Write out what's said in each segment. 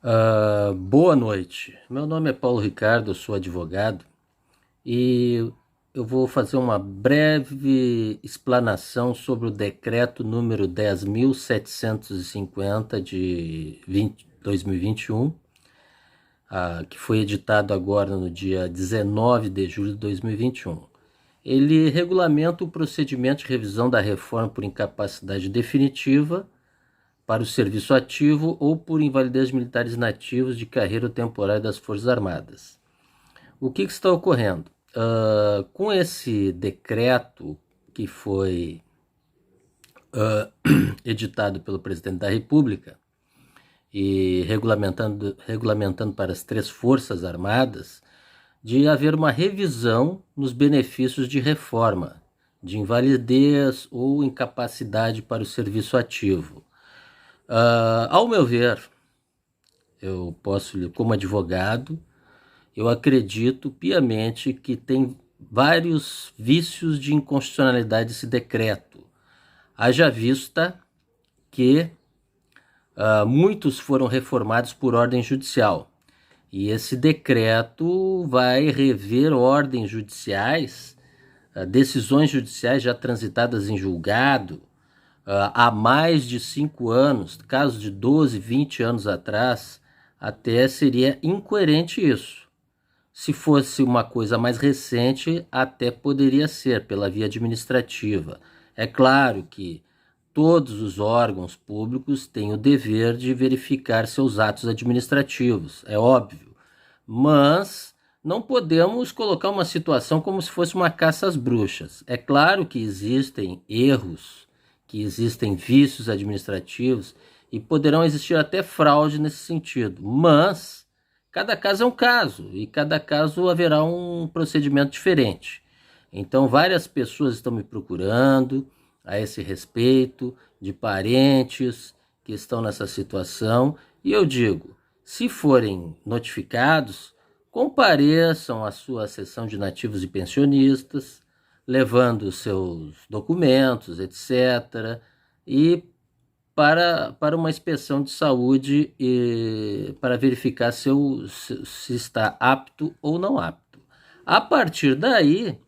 Boa noite. Meu nome é Paulo Ricardo, eu sou advogado e eu vou fazer uma breve explanação sobre o decreto número 10.750 de 2021, que foi editado agora no dia 19 de julho de 2021. Ele regulamenta o procedimento de revisão da reforma por incapacidade definitiva para o serviço ativo ou por invalidez de militares nativos de carreira temporária das Forças Armadas. O que está ocorrendo? Com esse decreto que foi editado pelo presidente da República e regulamentando para as três Forças Armadas, de haver uma revisão nos benefícios de reforma, de invalidez ou incapacidade para o serviço ativo. Ao meu ver, eu posso, como advogado, eu acredito piamente que tem vários vícios de inconstitucionalidade desse decreto. Haja vista que muitos foram reformados por ordem judicial. E esse decreto vai rever ordens judiciais, decisões judiciais já transitadas em julgado há mais de 5 anos, casos de 12, 20 anos atrás, até seria incoerente isso. Se fosse uma coisa mais recente, até poderia ser pela via administrativa. É claro que todos os órgãos públicos têm o dever de verificar seus atos administrativos, é óbvio. Mas não podemos colocar uma situação como se fosse uma caça às bruxas. É claro que existem erros, que existem vícios administrativos e poderão existir até fraude nesse sentido, mas cada caso é um caso e cada caso haverá um procedimento diferente. Então, várias pessoas estão me procurando a esse respeito, de parentes que estão nessa situação, e eu digo: se forem notificados, compareçam à sua seção de nativos e pensionistas, levando seus documentos, etc., e para uma inspeção de saúde e para verificar se está apto ou não apto. A partir daí,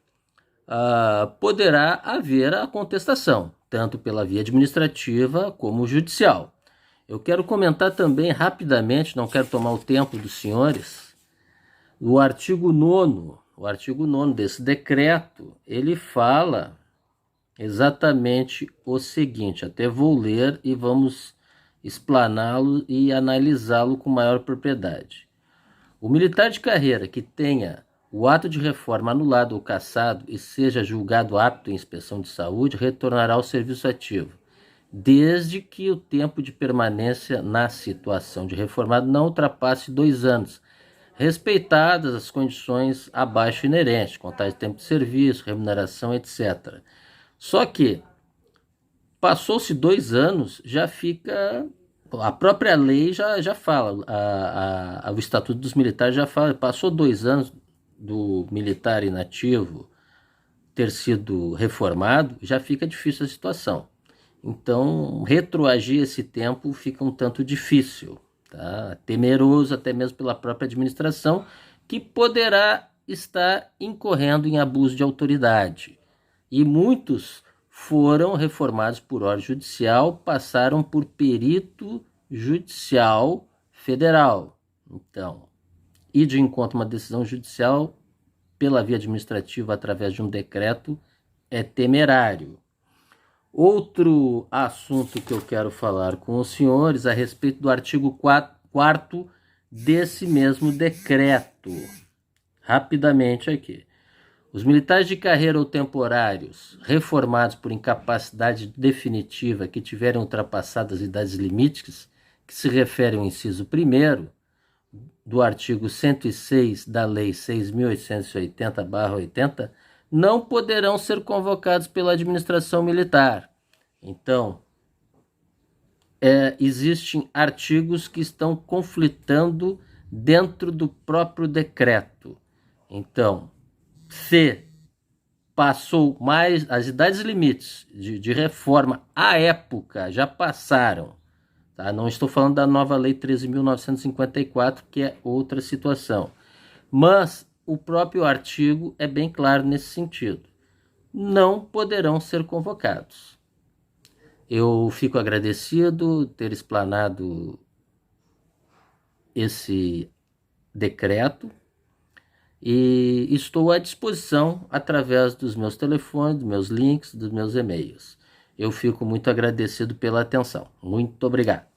poderá haver a contestação, tanto pela via administrativa como judicial. Eu quero comentar também rapidamente, não quero tomar o tempo dos senhores, o artigo 9 desse decreto, ele fala exatamente o seguinte, até vou ler e vamos explaná-lo e analisá-lo com maior propriedade. O militar de carreira que tenha o ato de reforma anulado ou cassado e seja julgado apto em inspeção de saúde, retornará ao serviço ativo, desde que o tempo de permanência na situação de reformado não ultrapasse 2 anos, respeitadas as condições abaixo inerentes, contagem de tempo de serviço, remuneração, etc. Só que passou-se 2 anos, já fica. A própria lei já fala, o Estatuto dos Militares já fala, passou 2 anos do militar inativo ter sido reformado, já fica difícil a situação. Então, retroagir esse tempo fica um tanto difícil, tá? Temeroso até mesmo pela própria administração, que poderá estar incorrendo em abuso de autoridade. E muitos foram reformados por ordem judicial, passaram por perito judicial federal. Então, ir de encontro a uma decisão judicial pela via administrativa através de um decreto é temerário. Outro assunto que eu quero falar com os senhores a respeito do artigo 4º desse mesmo decreto. Rapidamente aqui. Os militares de carreira ou temporários reformados por incapacidade definitiva que tiverem ultrapassado as idades limites, que se referem ao inciso 1º do artigo 106 da Lei 6.880/80, não poderão ser convocados pela administração militar. Então, existem artigos que estão conflitando dentro do próprio decreto. Então, se passou mais, as idades limites de reforma à época já passaram, Tá? Não estou falando da nova Lei 13.954, que é outra situação. Mas o próprio artigo é bem claro nesse sentido. Não poderão ser convocados. Eu fico agradecido ter explanado esse decreto e estou à disposição através dos meus telefones, dos meus links, dos meus e-mails. Eu fico muito agradecido pela atenção. Muito obrigado.